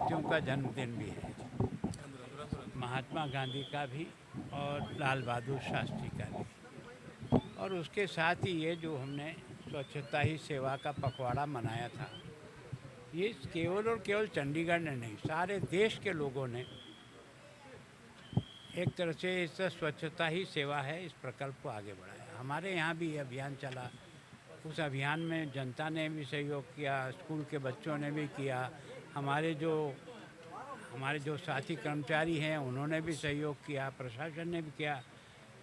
विभूतियों का जन्मदिन भी है, महात्मा गांधी का भी और लाल बहादुर शास्त्री का भी। और उसके साथ ही ये जो हमने स्वच्छता ही सेवा का पखवाड़ा मनाया था, ये केवल और केवल चंडीगढ़ ने नहीं, सारे देश के लोगों ने एक तरह से इस स्वच्छता ही सेवा है इस प्रकल्प को आगे बढ़ाया। हमारे यहाँ भी ये अभियान चला, उस अभियान में जनता ने भी सहयोग किया, स्कूल के बच्चों ने भी किया, हमारे जो साथी कर्मचारी हैं उन्होंने भी सहयोग किया, प्रशासन ने भी किया।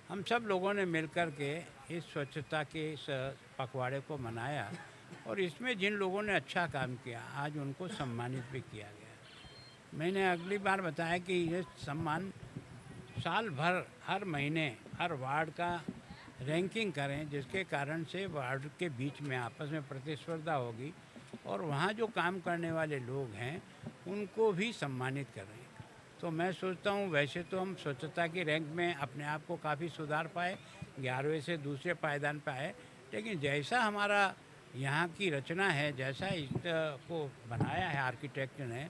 हम सब लोगों ने मिलकर के इस स्वच्छता के इस पखवाड़े को मनाया और इसमें जिन लोगों ने अच्छा काम किया आज उनको सम्मानित भी किया गया। मैंने अगली बार बताया कि ये सम्मान साल भर हर महीने हर वार्ड का रैंकिंग करें, जिसके कारण से वार्ड के बीच में आपस में प्रतिस्पर्धा होगी और वहाँ जो काम करने वाले लोग हैं उनको भी सम्मानित करें। तो मैं सोचता हूँ वैसे तो हम स्वच्छता की रैंक में अपने आप को काफ़ी सुधार पाए, 11वें से दूसरे पायदान पर आए, लेकिन जैसा हमारा यहाँ की रचना है, जैसा इसको बनाया है आर्किटेक्ट ने,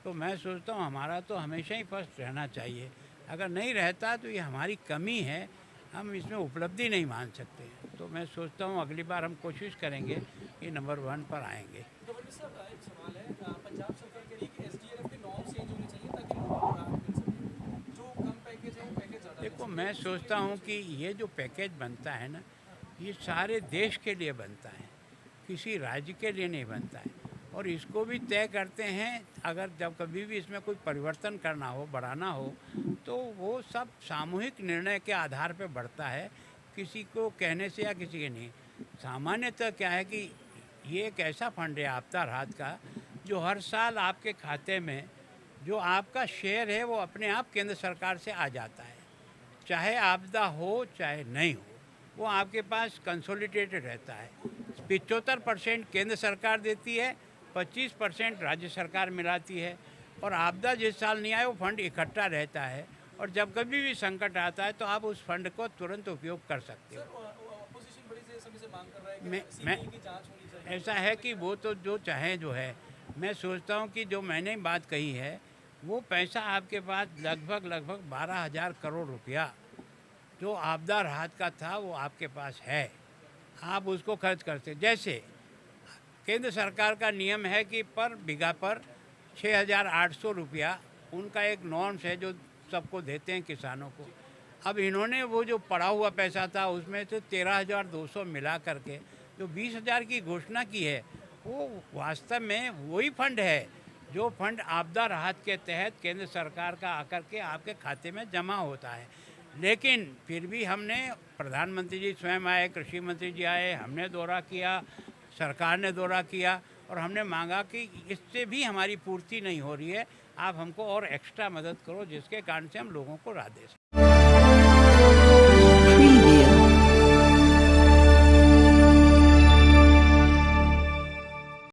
तो मैं सोचता हूँ हमारा तो हमेशा ही फर्स्ट रहना चाहिए। अगर नहीं रहता तो ये हमारी कमी है, हम इसमें उपलब्धि नहीं मान सकते। तो मैं सोचता हूँ अगली बार हम कोशिश करेंगे कि नंबर 1 पर आएंगे। गवर्नर साहब, एक सवाल है, पंजाब सरकार कह रही है कि एसडीआरएफ के नॉर्म चेंज होने चाहिए ताकि लोगों को राहत मिल सके। जो कम पैकेज है वो पैकेज ज़्यादा देखो, मैं सोचता हूँ कि ये जो पैकेज बनता है ना, ये सारे देश के लिए बनता है, किसी राज्य के लिए नहीं बनता है। और इसको भी तय करते हैं, अगर जब कभी भी इसमें कोई परिवर्तन करना हो, बढ़ाना हो, तो वो सब सामूहिक निर्णय के आधार पर बढ़ता है, किसी को कहने से या किसी के नहीं। सामान्यतः क्या है कि ये एक ऐसा फंड है आपदा राहत का, जो हर साल आपके खाते में जो आपका शेयर है वो अपने आप केंद्र सरकार से आ जाता है, चाहे आपदा हो चाहे नहीं हो, वो आपके पास कंसोलिडेटेड रहता है। 75% केंद्र सरकार देती है, 25% राज्य सरकार मिलाती है, और आपदा जिस साल नहीं आए वो फंड इकट्ठा रहता है, और जब कभी भी संकट आता है तो आप उस फंड को तुरंत उपयोग कर सकते हो। अपोजिशन बड़ी देर समय से मांग कर रहा है कि मैं सीबीआई की जांच होनी चाहिए। ऐसा है कि वो तो जो चाहे जो है, मैं सोचता हूँ कि जो मैंने बात कही है वो पैसा आपके पास लगभग 12,000 करोड़ रुपया जो आपदा राहत का था वो आपके पास है, आप उसको खर्च करते। जैसे केंद्र सरकार का नियम है कि पर बीघा पर 6,800 रुपया उनका एक नॉर्म्स है जो सबको देते हैं किसानों को। अब इन्होंने वो जो पड़ा हुआ पैसा था उसमें से 13,200 मिला करके जो 20,000 की घोषणा की है, वो वास्तव में वही फंड है जो फंड आपदा राहत के तहत केंद्र सरकार का आकर के आपके खाते में जमा होता है। लेकिन फिर भी हमने, प्रधानमंत्री जी स्वयं आए, कृषि मंत्री जी आए, हमने दौरा किया, सरकार ने दौरा किया, और हमने मांगा कि इससे भी हमारी पूर्ति नहीं हो रही है, आप हमको और एक्स्ट्रा मदद करो जिसके कारण से हम लोगों को राहत दे सकें।